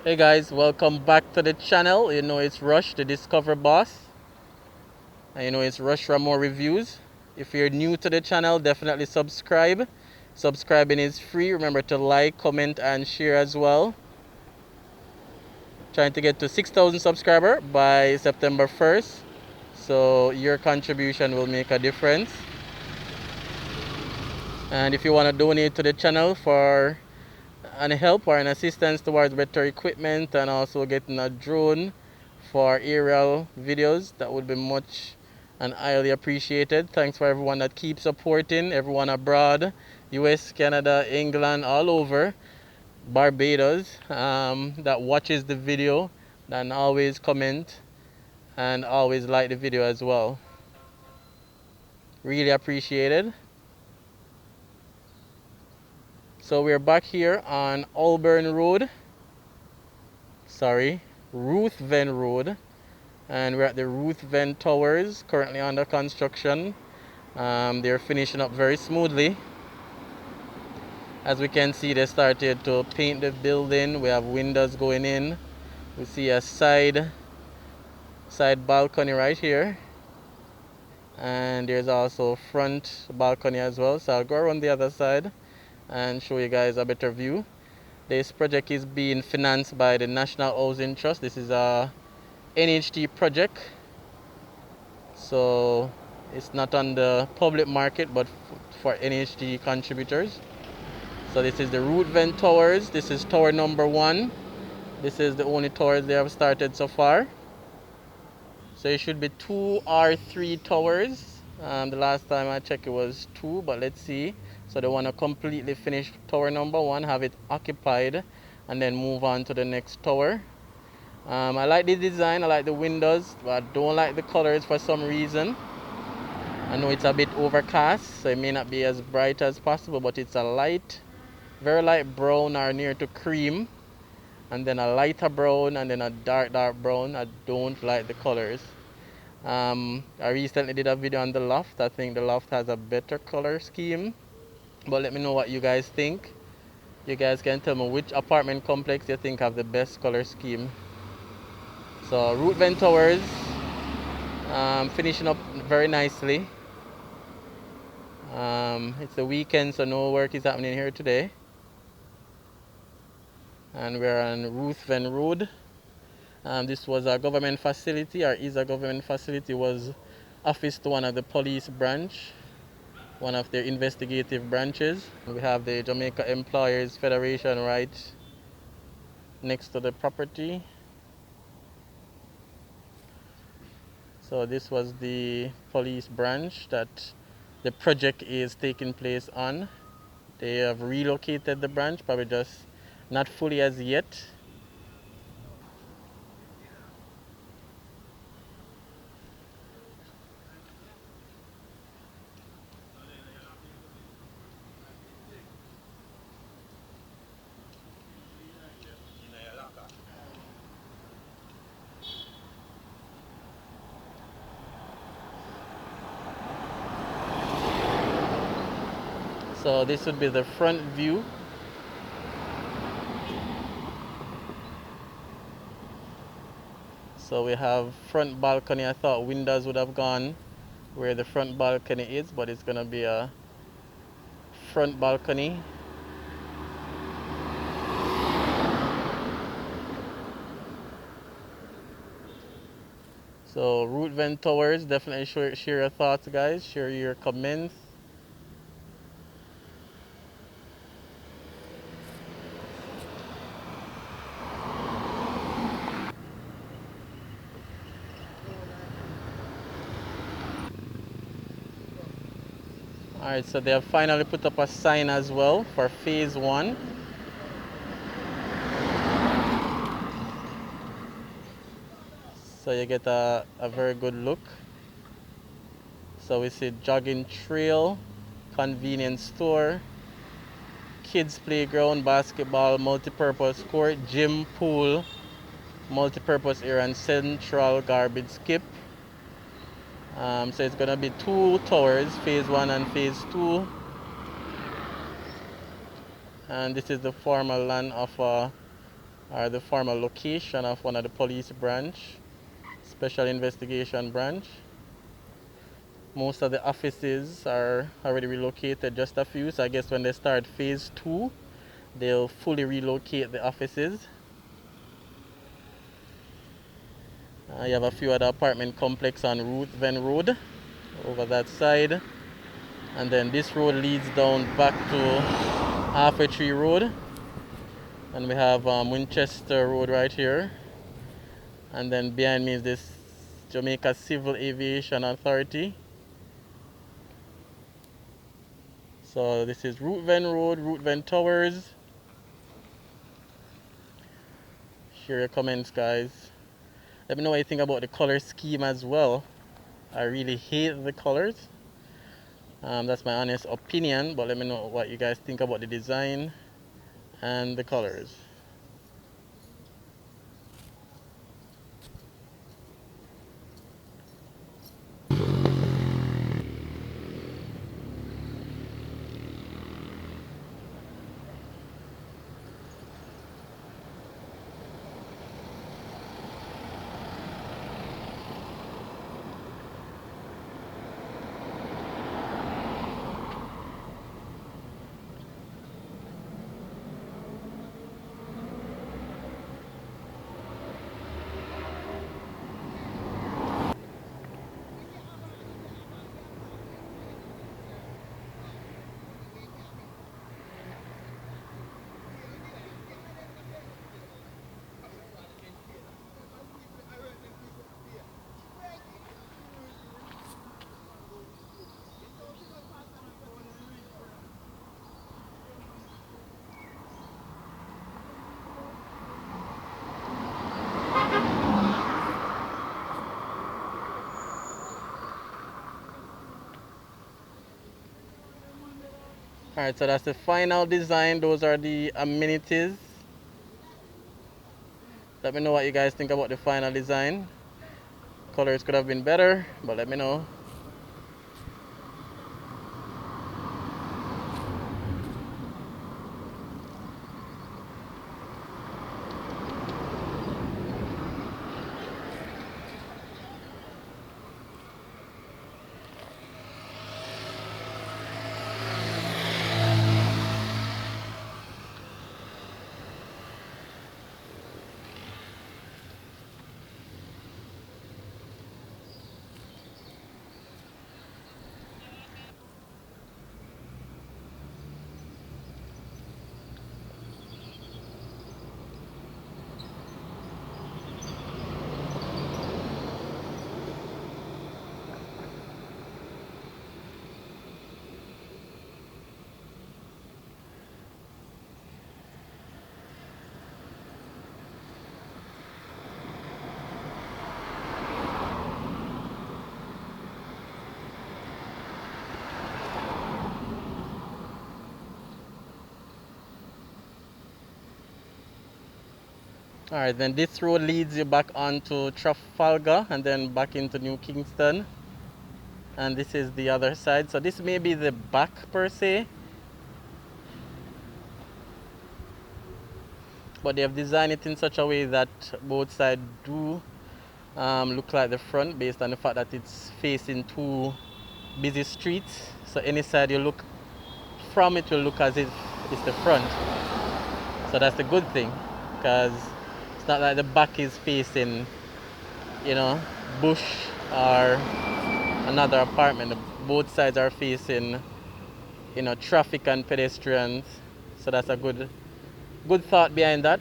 Hey guys, welcome back to the channel. You know it's Rush, the Discover Boss. And you know it's Rush Raymore Reviews. If you're new to the channel, definitely subscribe. Subscribing is free. Remember to like, comment, and share as well. Trying to get to 6,000 subscribers by September 1st. So your contribution will make a difference. And if you want to donate to the channel for any help or an assistance towards better equipment and also getting a drone for aerial videos, that would be much and highly appreciated. Thanks for everyone that keeps supporting, everyone abroad, US, Canada, England, all over, Barbados, that watches the video and always comment and always like the video as well. Really appreciated. So we're back here on Ruthven Road, and we're at the Ruthven Towers, currently under construction. They're finishing up very smoothly. As we can see, they started to paint the building. We have windows going in. We see a side balcony right here, and there's also front balcony as well. So I'll go around the other side and show you guys a better view. This project is being financed by the National Housing Trust. This is a NHT project, so it's not on the public market but for NHT contributors. So this is the Ruthven Towers. This is tower number 1. This is the only tower they have started so far. So it should be 2 or 3 towers. The last time I checked it was 2, but let's see. So they want to completely finish tower number 1, have it occupied, and then move on to the next tower. I like the design, I like the windows, but I don't like the colors for some reason. I know it's a bit overcast, so it may not be as bright as possible, but it's a light, very light brown or near to cream, and then a lighter brown, and then a dark brown. I don't like the colors. I recently did a video on the loft. I think the loft has a better color scheme, but let me know what you guys think. You guys can tell me which apartment complex you think have the best color scheme. So Ruthven Towers, finishing up very nicely. It's the weekend, so no work is happening here today. And we're on Ruthven Road. This was a government facility, or is a government facility. It was office to one of the police branch, one of their investigative branches. We have the Jamaica Employers Federation right next to the property. So this was the police branch that the project is taking place on. They have relocated the branch, probably just not fully as yet. So this would be the front view. So we have front balcony. I thought windows would have gone where the front balcony is, but it's gonna be a front balcony. So Ruthven Towers, definitely share your thoughts, guys. Share your comments. Alright, so they have finally put up a sign as well for phase 1. So you get a very good look. So we see jogging trail, convenience store, kids playground, basketball, multi-purpose court, gym, pool, multi-purpose area, and central garbage skip. So it's gonna be 2 towers, phase 1 and phase 2. And this is the former land of or the former location of one of the police branch, special investigation branch. Most of the offices are already relocated, just a few. So I guess when they start phase 2, they'll fully relocate the offices. You have a few other apartment complex on Ruthven Road over that side. And then this road leads down back to Halfway Tree Road. And we have Winchester Road right here. And then behind me is this Jamaica Civil Aviation Authority. So this is Ruthven Road, Ruthven Towers. Share your comments, guys. Let me know what you think about the color scheme as well. I really hate the colors. That's my honest opinion, but let me know what you guys think about the design and the colors. Alright, so that's the final design. Those are the amenities. Let me know what you guys think about the final design. Colors could have been better, but let me know. Alright, then this road leads you back onto Trafalgar and then back into New Kingston. And this is the other side. So this may be the back per se, but they have designed it in such a way that both sides do look like the front, based on the fact that it's facing 2 busy streets. So any side you look from, it will look as if it's the front. So that's the good thing, because it's not like the back is facing, you know, bush or another apartment. Both sides are facing, you know, traffic and pedestrians. So that's a good thought behind that,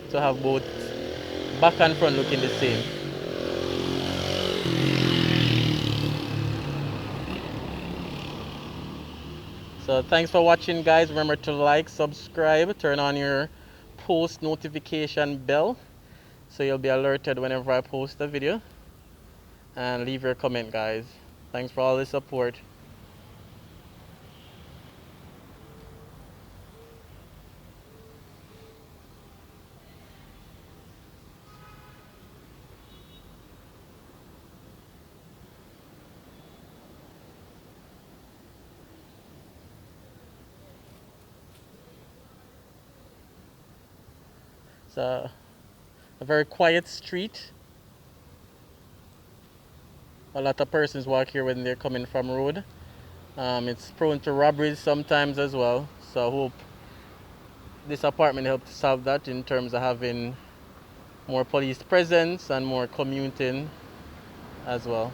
to have both back and front looking the same. So thanks for watching, guys. Remember to like, subscribe, turn on your post notification bell so you'll be alerted whenever I post a video, and leave your comment, guys. Thanks for all the support. It's a very quiet street. A lot of persons walk here when they're coming from road. It's prone to robberies sometimes as well. So I hope this apartment helped solve that in terms of having more police presence and more commuting as well.